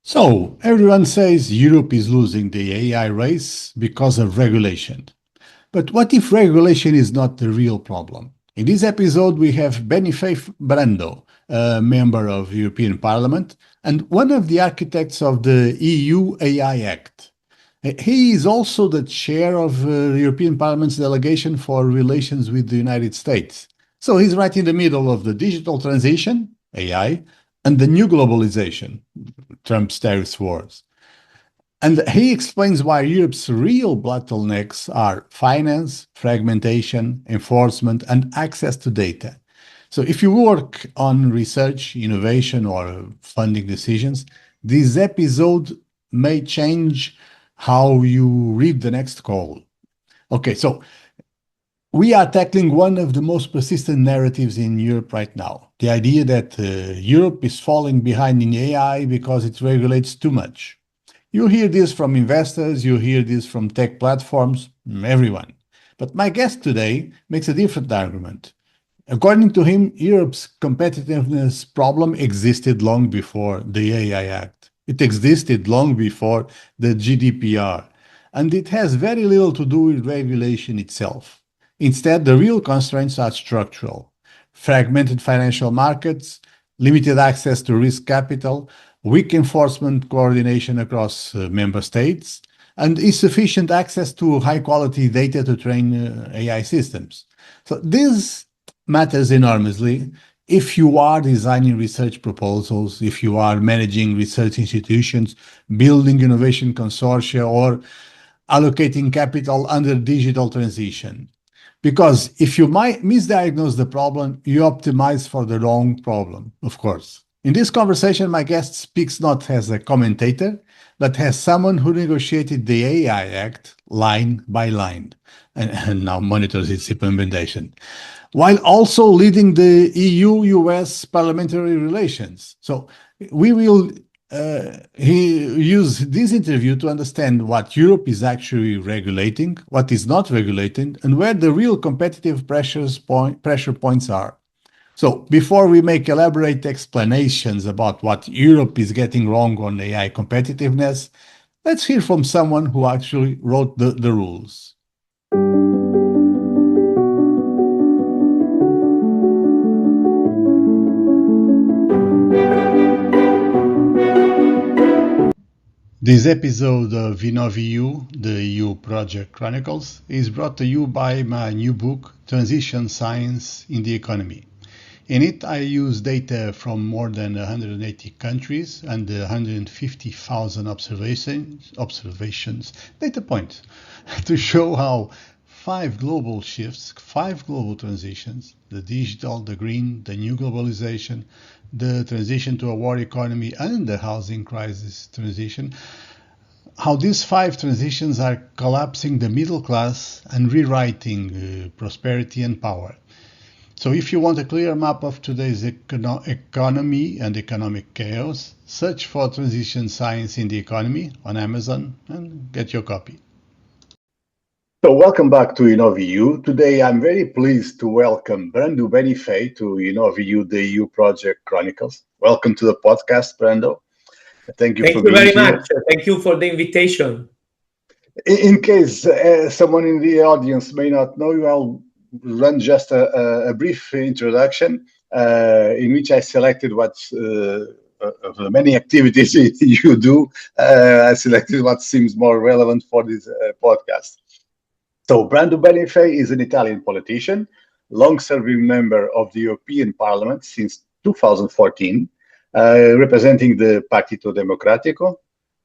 So, everyone says Europe is losing the AI race because of regulation. But what if regulation is not the real problem? In this episode, we have Benifei Brando, a member of European Parliament and one of the architects of the EU AI Act. He is also the chair of the European Parliament's delegation for relations with the United States. So he's right in the middle of the digital transition, AI, and the new globalization, Trump's tariff wars. And he explains why Europe's real bottlenecks are finance, fragmentation, enforcement, and access to data. So, if you work on research, innovation, or funding decisions, this episode may change how you read the next call. Okay, so we are tackling one of the most persistent narratives in Europe right now, the idea that Europe is falling behind in AI because it regulates too much. You hear this from investors, you hear this from tech platforms, everyone. But my guest today makes a different argument. According to him, Europe's competitiveness problem existed long before the AI Act. It existed long before the GDPR, and it has very little to do with regulation itself. Instead, the real constraints are structural: fragmented financial markets, limited access to risk capital, weak enforcement coordination across member states, and insufficient access to high quality data to train AI systems. So, this matters enormously if you are designing research proposals, if you are managing research institutions, building innovation consortia, or allocating capital under digital transition. Because if you might misdiagnose the problem, you optimize for the wrong problem, of course. In this conversation, my guest speaks not as a commentator, but as someone who negotiated the AI Act line by line and now monitors its implementation, while also leading the EU-US parliamentary relations. So we will he use this interview to understand what Europe is actually regulating, what is not regulating, and where the real competitive pressure points are. So before we make elaborate explanations about what Europe is getting wrong on AI competitiveness, let's hear from someone who actually wrote the rules. This episode of InnovEU, the EU Project Chronicles, is brought to you by my new book, Transition Science in the Economy. In it, I use data from more than 180 countries and 150,000 observations, data points, to show how 5 global shifts, 5 global transitions, the digital, the green, the new globalization, the transition to a war economy, and the housing crisis transition, how these 5 transitions are collapsing the middle class and rewriting prosperity and power. So if you want a clear map of today's economy and economic chaos, search for Transition Science in the Economy on Amazon and get your copy. So welcome back to InnovEU. Today I'm very pleased to welcome Brando Benifei to InnovEU, the EU Project Chronicles. Welcome to the podcast, Brando. Thank you very much. Thank you for the invitation. In case someone in the audience may not know you, I'll run just a brief introduction in which I selected what's of the many activities you do. I selected what seems more relevant for this podcast. So Brando Benifei is an Italian politician, long-serving member of the European Parliament since 2014, representing the Partito Democratico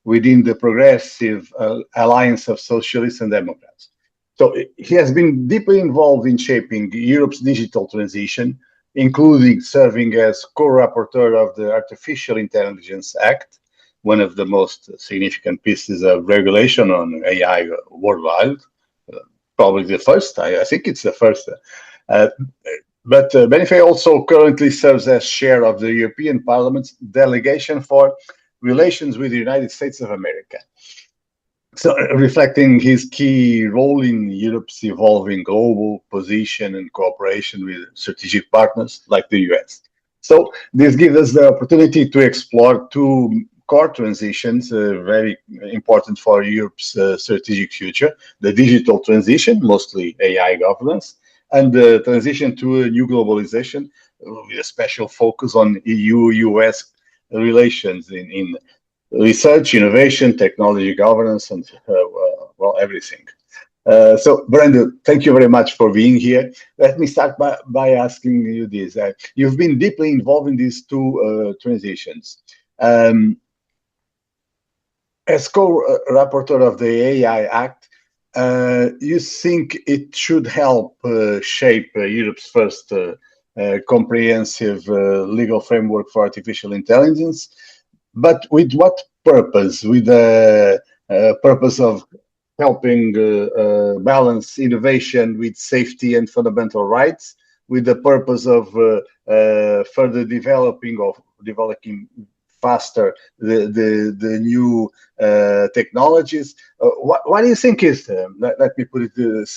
within the Progressive Alliance of Socialists and Democrats. So he has been deeply involved in shaping Europe's digital transition, including serving as co-rapporteur of the Artificial Intelligence Act, one of the most significant pieces of regulation on AI worldwide. Probably the first, I think it's the first. But Benifei also currently serves as chair of the European Parliament's delegation for relations with the United States of America. So reflecting his key role in Europe's evolving global position and cooperation with strategic partners like the US. So this gives us the opportunity to explore 2 core transitions, very important for Europe's strategic future: the digital transition, mostly AI governance, and the transition to a new globalization with a special focus on EU-US relations in research, innovation, technology governance, and well, everything. So, Brando, thank you very much for being here. Let me start by asking you this. You've been deeply involved in these two transitions. As co-rapporteur of the AI Act, you think it should help shape Europe's first comprehensive legal framework for artificial intelligence, but with what purpose? With the purpose of helping balance innovation with safety and fundamental rights, with the purpose of further developing faster the new technologies. What do you think is, let me put it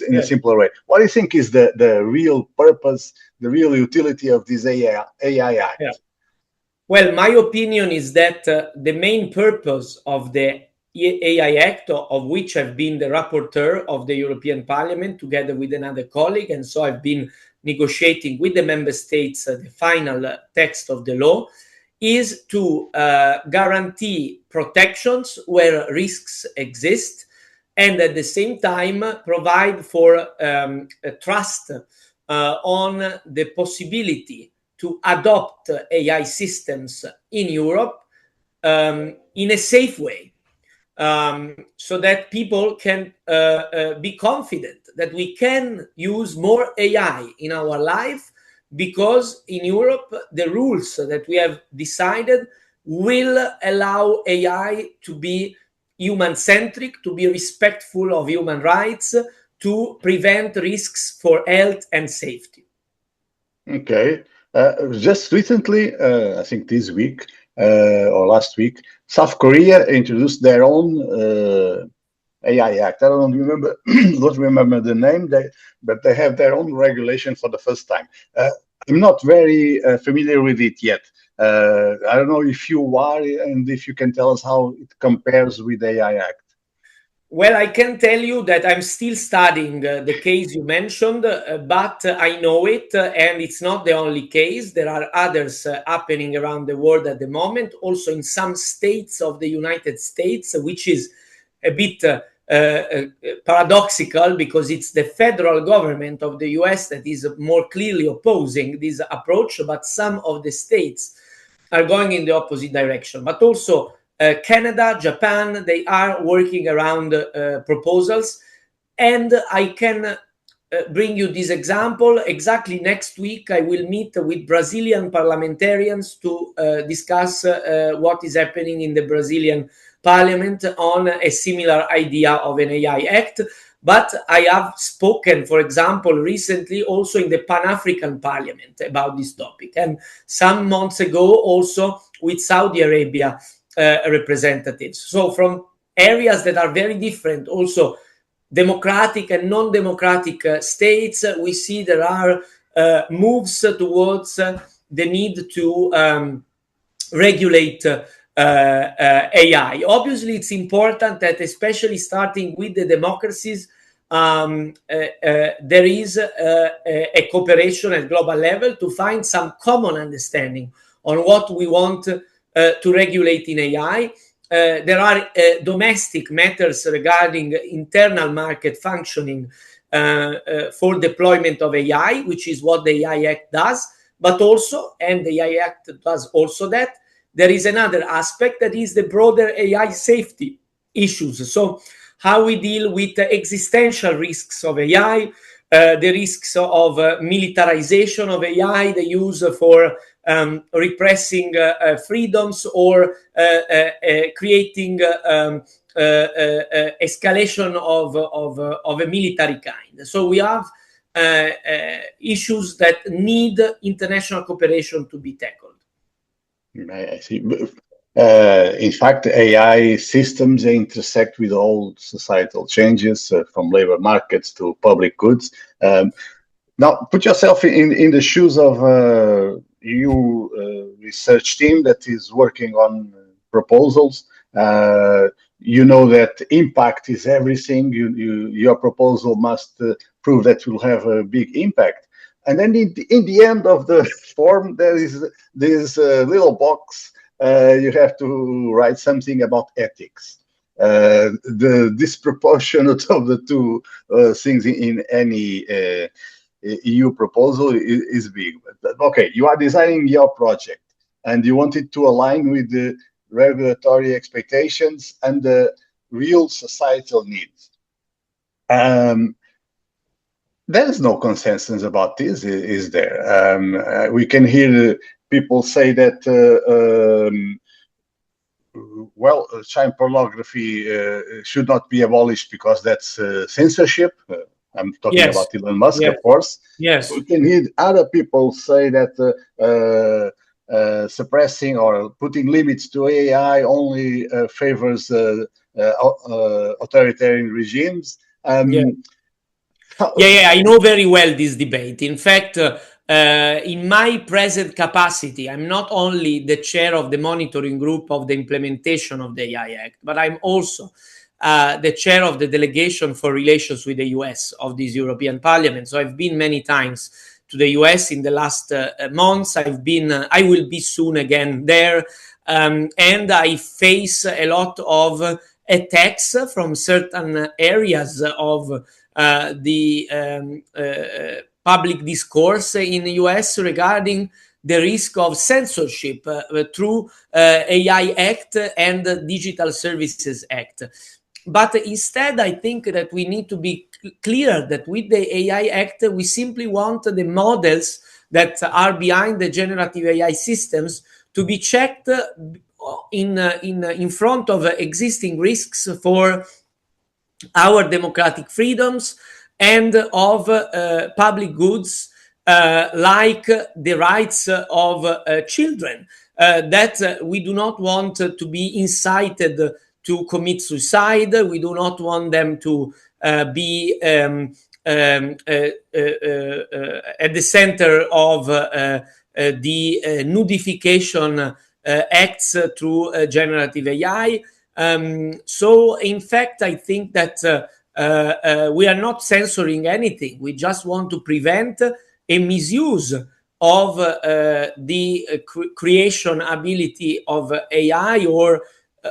in a simpler way, what do you think is the real purpose, the real utility of this AI Act? Yeah. Well, my opinion is that the main purpose of the AI Act, of which I've been the rapporteur of the European Parliament together with another colleague, and so I've been negotiating with the member states the final text of the law, is to guarantee protections where risks exist, and at the same time provide for a trust on the possibility to adopt AI systems in Europe in a safe way, so that people can be confident that we can use more AI in our life, because in Europe, the rules that we have decided will allow AI to be human-centric, to be respectful of human rights, to prevent risks for health and safety. Okay. Just recently, I think this week or last week, South Korea introduced their own AI Act. I don't remember the name, but they have their own regulation for the first time. I'm not very familiar with it yet. I don't know if you are, and if you can tell us how it compares with the AI Act. Well, I can tell you that I'm still studying the case you mentioned, but I know it, and it's not the only case. There are others happening around the world at the moment, also in some states of the United States, which is a bit paradoxical, because it's the federal government of the US that is more clearly opposing this approach, but some of the states are going in the opposite direction. But also Canada, Japan, they are working around proposals. And I can bring you this example. Exactly next week, I will meet with Brazilian parliamentarians to discuss what is happening in the Brazilian parliament on a similar idea of an AI Act. But I have spoken, for example, recently also in the Pan-African Parliament about this topic, and some months ago also with Saudi Arabia representatives. So from areas that are very different, also democratic and non-democratic states, we see there are moves towards the need to regulate AI. Obviously, it's important that, especially starting with the democracies, there is a cooperation at global level to find some common understanding on what we want to regulate in AI. There are domestic matters regarding internal market functioning for deployment of AI, which is what the AI Act does. But also, and the AI Act does also that, there is another aspect that is the broader AI safety issues. So how we deal with the existential risks of AI, the risks of militarization of AI, the use for repressing freedoms, or creating escalation of a military kind. So we have issues that need international cooperation to be tackled. I see. In fact, AI systems intersect with all societal changes, from labor markets to public goods. Now, put yourself in the shoes of EU research team that is working on proposals. You know that impact is everything. Your proposal must prove that will have a big impact. And then in the end of the form, there is this little box. You have to write something about ethics. The disproportionate of the two things in any EU proposal is big. But, okay, you are designing your project and you want it to align with the regulatory expectations and the real societal needs. There is no consensus about this, is there? We can hear people say that, well, child pornography should not be abolished because that's censorship. I'm talking about Elon Musk, of course. Yes. We can hear other people say that suppressing or putting limits to AI only favors authoritarian regimes. I know very well this debate. In fact, in my present capacity, I'm not only the chair of the monitoring group of the implementation of the AI Act, but I'm also the chair of the delegation for relations with the US of this European Parliament. So I've been many times to the US in the last months. I will be soon again there. And I face a lot of attacks from certain areas of the public discourse in the US regarding the risk of censorship through AI Act and Digital Services Act. But instead, I think that we need to be clear that with the AI Act, we simply want the models that are behind the generative AI systems to be checked in front of existing risks for our democratic freedoms and of public goods like the rights of children that we do not want to be incited to commit suicide. We do not want them to be at the center of the nudification acts through generative AI. So, in fact, I think that we are not censoring anything. We just want to prevent a misuse of the creation ability of AI or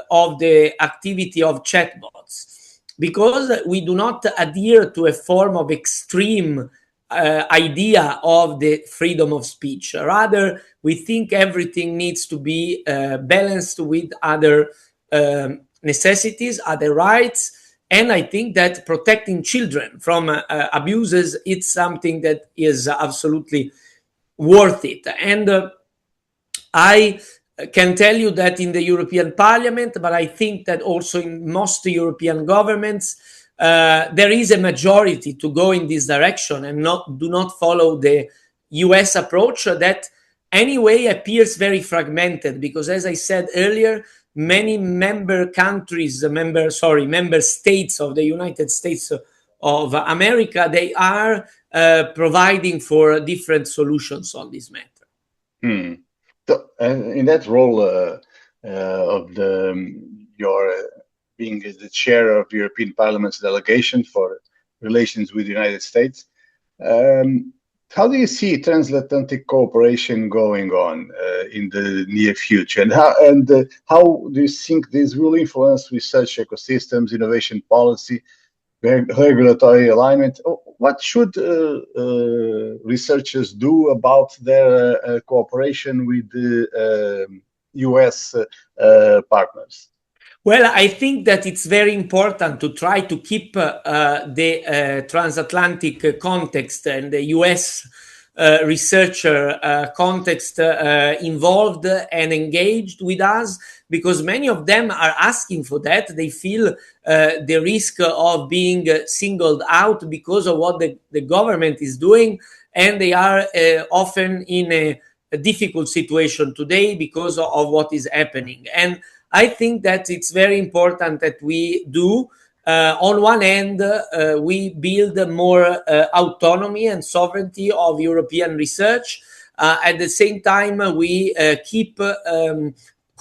of the activity of chatbots, because we do not adhere to a form of extreme idea of the freedom of speech. Rather, we think everything needs to be balanced with other necessities, other rights. And I think that protecting children from abuses, it's something that is absolutely worth it. And I can tell you that in the European Parliament, but I think that also in most European governments, there is a majority to go in this direction and do not follow the US approach that anyway appears very fragmented, because as I said earlier, many member states of the United States of America, they are providing for different solutions on this matter. So, in that role of your being the chair of the European Parliament's delegation for relations with the United States, how do you see transatlantic cooperation going on in the near future, and how do you think this will influence research ecosystems, innovation policy, regulatory alignment? What should researchers do about their cooperation with the US partners? Well, I think that it's very important to try to keep the transatlantic context and the US researcher context involved and engaged with us, because many of them are asking for that. They feel the risk of being singled out because of what the government is doing, and they are often in a difficult situation today because of what is happening. And I think that it's very important that we do. On one end, we build more autonomy and sovereignty of European research. At the same time, we keep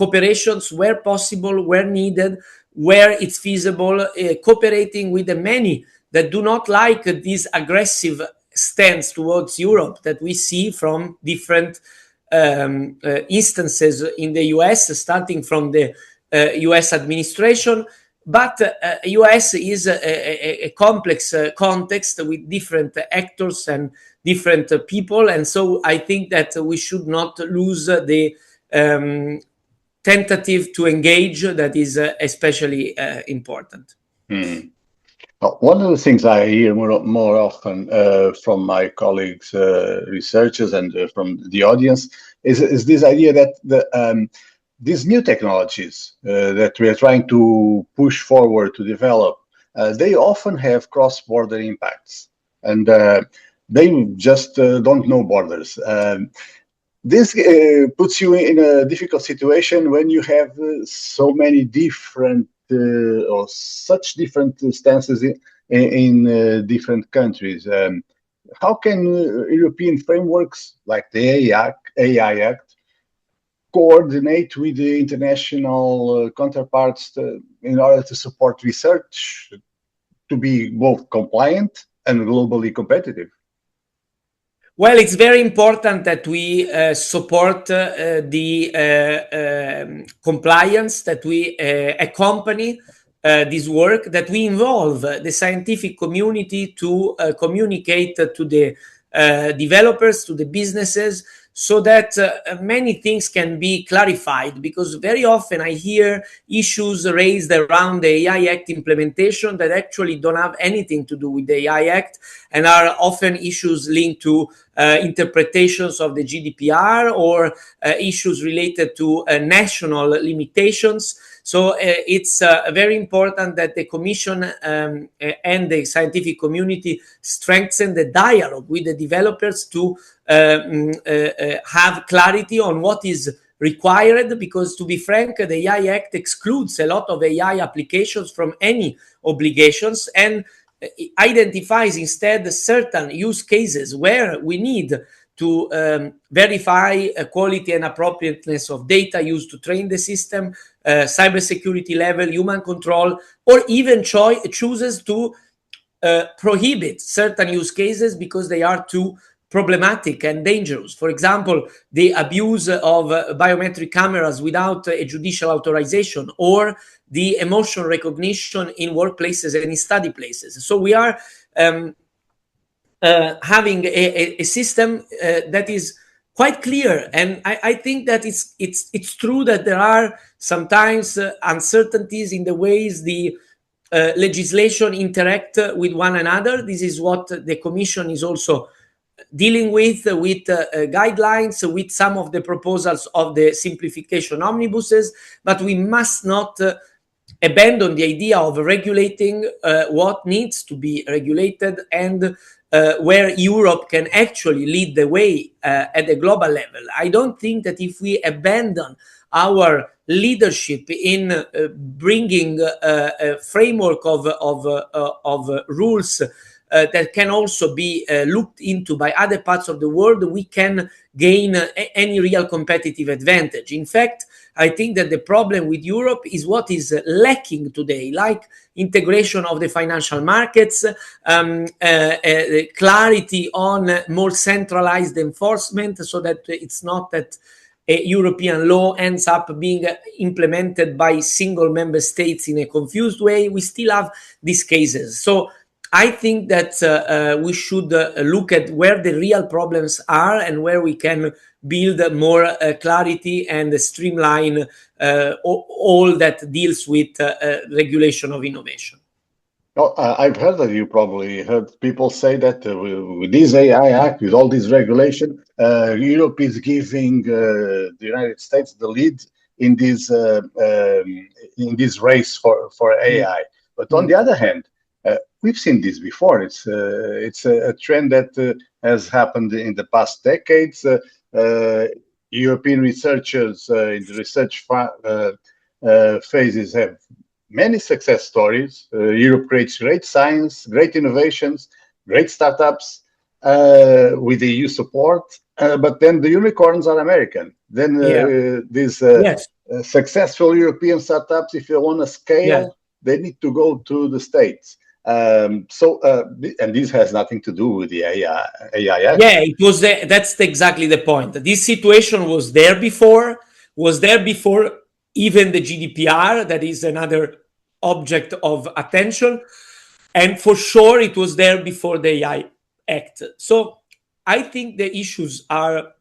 cooperations where possible, where needed, where it's feasible, cooperating with the many that do not like this aggressive stance towards Europe that we see from different instances in the US, starting from the US administration. But US is a complex context with different actors and different people. And so I think that we should not lose the tentative to engage that is especially important. One of the things I hear more often from my colleagues, researchers, and from the audience is this idea that these new technologies that we are trying to push forward to develop, they often have cross-border impacts, and they just don't know borders. This puts you in a difficult situation when you have so many different or such different stances in different countries. How can European frameworks like the AI Act coordinate with the international counterparts in order to support research to be both compliant and globally competitive? Well, it's very important that we support the compliance, that we accompany this work, that we involve the scientific community to communicate to the developers, to the businesses, so that many things can be clarified, because very often I hear issues raised around the AI Act implementation that actually don't have anything to do with the AI Act and are often issues linked to interpretations of the GDPR or issues related to national limitations. So it's very important that the Commission and the scientific community strengthen the dialogue with the developers to have clarity on what is required, because to be frank, the AI Act excludes a lot of AI applications from any obligations and identifies instead certain use cases where we need to verify quality and appropriateness of data used to train the system, cybersecurity level, human control, or even chooses to prohibit certain use cases because they are too problematic and dangerous. For example, the abuse of biometric cameras without a judicial authorization, or the emotion recognition in workplaces and in study places. So we are having a system that is quite clear, and I think that it's true that there are sometimes uncertainties in the ways the legislation interact with one another. This is what the Commission is also dealing with guidelines, with some of the proposals of the simplification omnibuses, but we must not abandon the idea of regulating what needs to be regulated, and where Europe can actually lead the way at a global level. I don't think that if we abandon our leadership in bringing a framework of rules that can also be looked into by other parts of the world, we can gain any real competitive advantage. In fact, I think that the problem with Europe is what is lacking today, like integration of the financial markets, clarity on more centralized enforcement, so that it's not that a European law ends up being implemented by single member states in a confused way. We still have these cases. So I think that we should look at where the real problems are and where we can build more clarity and streamline all that deals with regulation of innovation. Oh, I've heard that. You probably heard people say that with this AI Act, with all this regulation, Europe is giving the United States the lead in this race for AI. But on the other hand, we've seen this before. It's a trend that has happened in the past decades. European researchers in the research phases have many success stories. Europe creates great science, great innovations, great startups with EU support. But then the unicorns are American. Then these successful European startups, if they want to scale, they need to go to the States. And this has nothing to do with the AI Act. Yeah, it was that's exactly the point. This situation was there before, even the GDPR, that is another object of attention. And for sure, it was there before the AI Act. So I think the issues are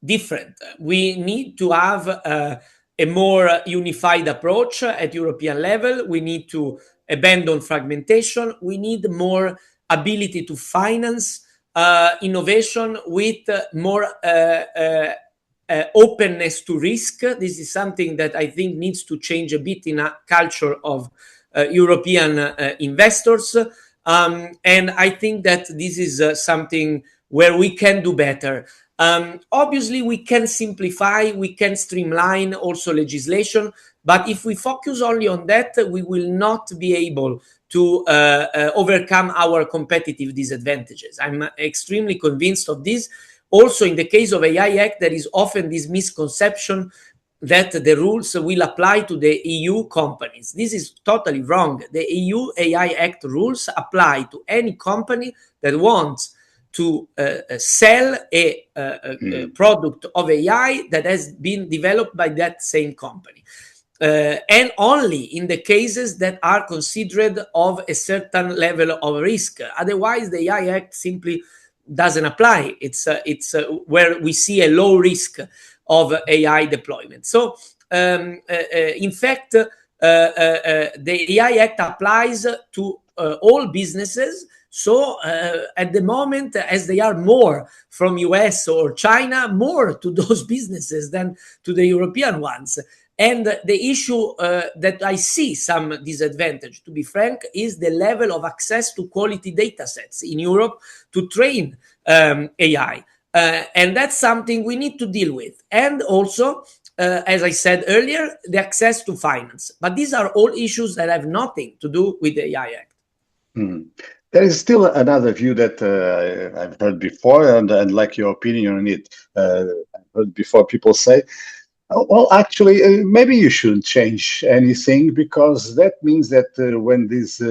different. We need to have a more unified approach at European level. We need to abandon fragmentation. We need more ability to finance innovation with more openness to risk. This is something that I think needs to change a bit in a culture of European investors. And I think that this is something where we can do better. Obviously, we can simplify, we can streamline also legislation, but if we focus only on that, we will not be able to overcome our competitive disadvantages. I'm extremely convinced of this. Also, in the case of AI Act, there is often this misconception that the rules will apply to the EU companies. This is totally wrong. The EU AI Act rules apply to any company that wants to sell a product of AI that has been developed by that same company. And only in the cases that are considered of a certain level of risk. Otherwise, the AI Act simply doesn't apply. It's where we see a low risk of AI deployment. So, in fact, the AI Act applies to all businesses. So at the moment, as they are more from US or China, more to those businesses than to the European ones. And the issue that I see some disadvantage, to be frank, is the level of access to quality data sets in Europe to train AI. And that's something we need to deal with. And also, as I said earlier, the access to finance. But these are all issues that have nothing to do with the AI Act. Mm. There is still another view that I've heard before, and like your opinion on it. I've heard before people say, oh, well, actually, maybe you shouldn't change anything, because that means that when these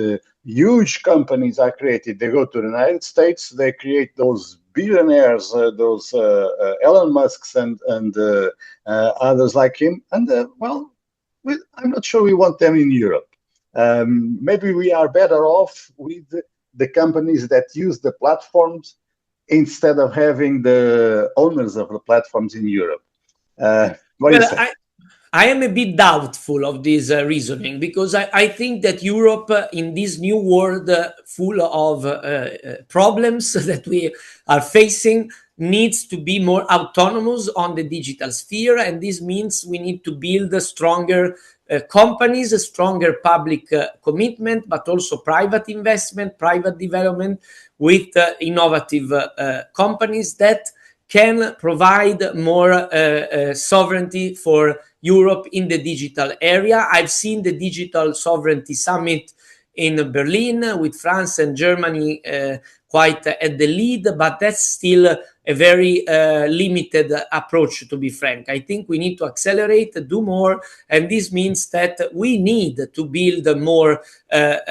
huge companies are created, they go to the United States, they create those billionaires, those Elon Musks and others like him, and well, I'm not sure we want them in Europe. Maybe we are better off with the companies that use the platforms instead of having the owners of the platforms in Europe. What do you say? I am a bit doubtful of this reasoning, because I think that Europe, in this new world full of problems that we are facing, needs to be more autonomous on the digital sphere. And this means we need to build stronger companies, a stronger public commitment, but also private investment, private development with innovative companies that can provide more sovereignty for Europe in the digital area. I've seen the Digital Sovereignty Summit in Berlin with France and Germany quite at the lead, but that's still a very limited approach, to be frank. I think we need to accelerate, do more, and this means that we need to build more, a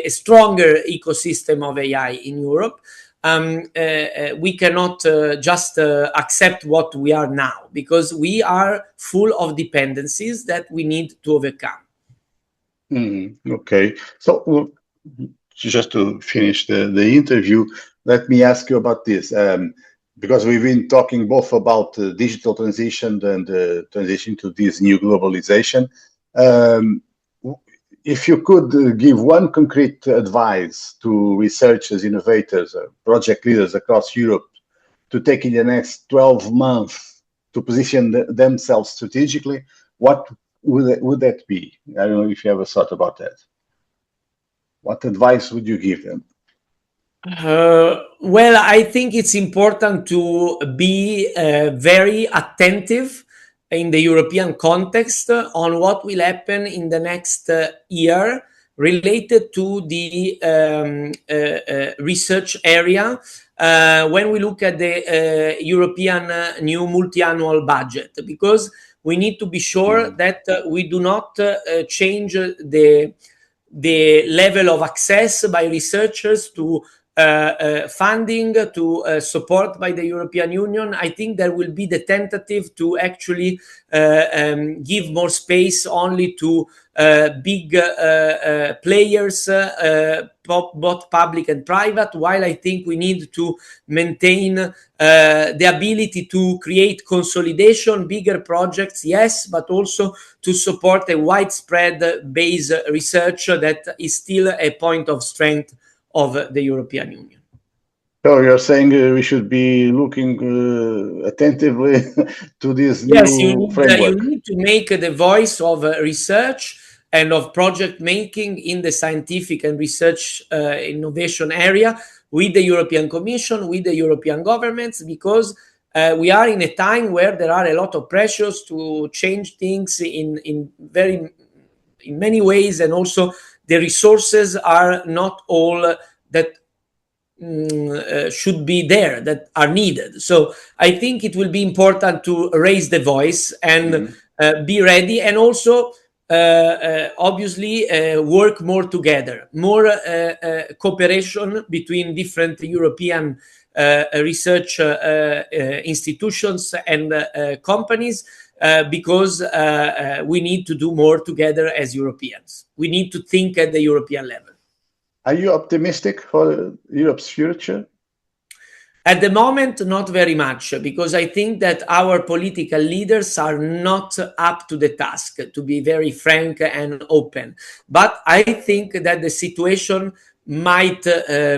stronger ecosystem of AI in Europe. We cannot just accept what we are now, because we are full of dependencies that we need to overcome. Okay, so just to finish the interview, let me ask you about this, because we've been talking both about digital transition and transition to this new globalization. If you could give one concrete advice to researchers, innovators, project leaders across Europe to take in the next 12 months to position themselves strategically, what would that be? I don't know if you ever thought about that. What advice would you give them? Well, I think it's important to be very attentive in the European context on what will happen in the next year related to the research area when we look at the European new multi-annual budget, because we need to be sure that we do not change the level of access by researchers to funding, to support by the European Union. I think there will be the tentative to actually give more space only to big players, both public and private, while I think we need to maintain the ability to create consolidation, bigger projects, yes, but also to support a widespread base research that is still a point of strength of the European Union. So you're saying we should be looking attentively to this new framework. You need to make the voice of research and of project making in the scientific and research innovation area with the European Commission, with the European governments, because we are in a time where there are a lot of pressures to change things in many ways, and also the resources are not all that should be there, that are needed. So I think it will be important to raise the voice and be ready, and also obviously work more together, more cooperation between different European research institutions and companies, because we need to do more together as Europeans. We need to think at the European level. Are you optimistic for Europe's future? At the moment, not very much, because I think that our political leaders are not up to the task, to be very frank and open. But I think that the situation might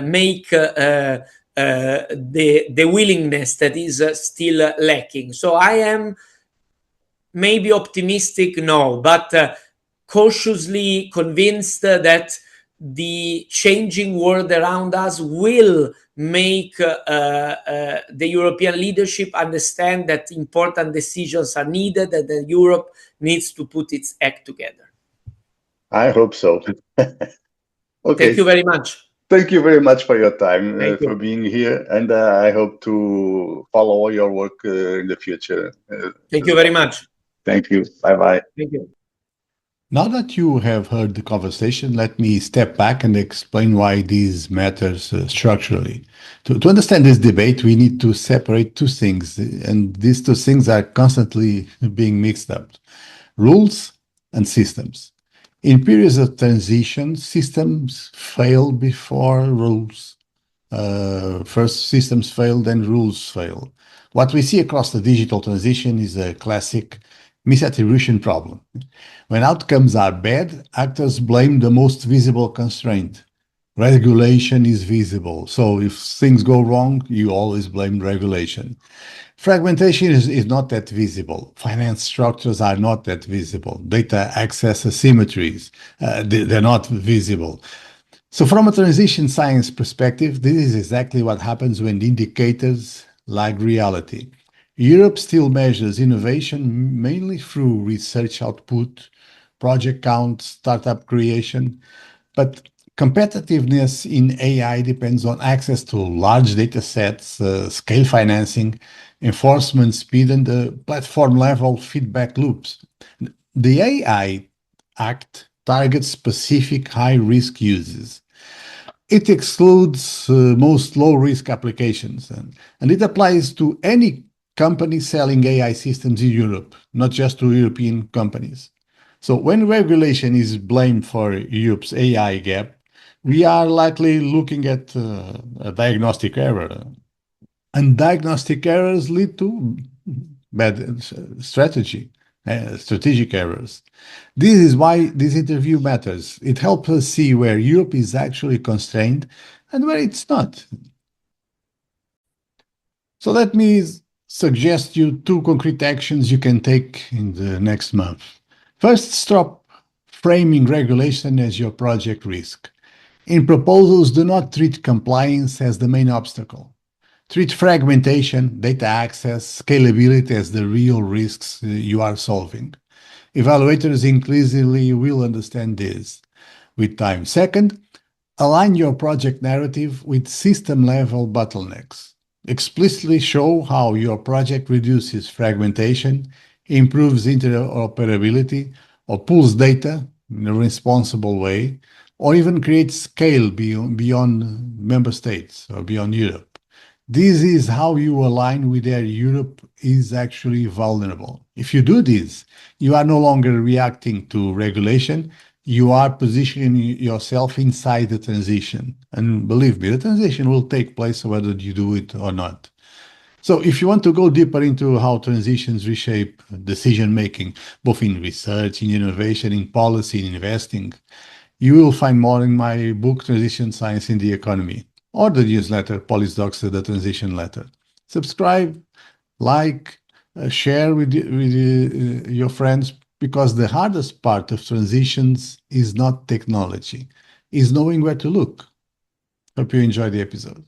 make the willingness that is still lacking. So I am maybe optimistic, no, but cautiously convinced that the changing world around us will make the European leadership understand that important decisions are needed and that Europe needs to put its act together. I hope so. Okay. Thank you very much. Thank you very much for your time, for being here, and I hope to follow your work in the future. Thank you very much. Thank you. Bye-bye. Thank you. Now that you have heard the conversation, let me step back and explain why this matters structurally. To understand this debate, we need to separate two things, and these two things are constantly being mixed up: rules and systems. In periods of transition, systems fail before rules. First systems fail, then rules fail. What we see across the digital transition is a classic misattribution problem. When outcomes are bad, actors blame the most visible constraint. Regulation is visible, so if things go wrong, you always blame regulation. Fragmentation is not that visible. Finance structures are not that visible. Data access asymmetries, they're not visible. So from a transition science perspective, this is exactly what happens when indicators lag reality. Europe still measures innovation mainly through research output, project count, startup creation, but competitiveness in AI depends on access to large data sets, scale financing, enforcement speed, and the platform-level feedback loops. The AI Act targets specific high-risk uses. It excludes most low-risk applications, and it applies to any company selling AI systems in Europe, not just to European companies. So when regulation is blamed for Europe's AI gap, we are likely looking at a diagnostic error. And diagnostic errors lead to bad strategic errors. This is why this interview matters. It helps us see where Europe is actually constrained and where it's not. So let me suggest you two concrete actions you can take in the next month. First, stop framing regulation as your project risk. In proposals, do not treat compliance as the main obstacle. Treat fragmentation, data access, scalability as the real risks you are solving. Evaluators increasingly will understand this. with time. Second, align your project narrative with system-level bottlenecks. Explicitly show how your project reduces fragmentation, improves interoperability, or pulls data in a responsible way, or even creates scale beyond member states or beyond Europe. This is how you align with where Europe is actually vulnerable. If you do this, you are no longer reacting to regulation, you are positioning yourself inside the transition. And believe me, the transition will take place whether you do it or not. So if you want to go deeper into how transitions reshape decision-making, both in research, in innovation, in policy, in investing, you will find more in my book, Transition Science in the Economy, or the newsletter, Policydocs, the Transition Letter. Subscribe, like, share with your friends, because the hardest part of transitions is not technology, is knowing where to look. Hope you enjoy the episode.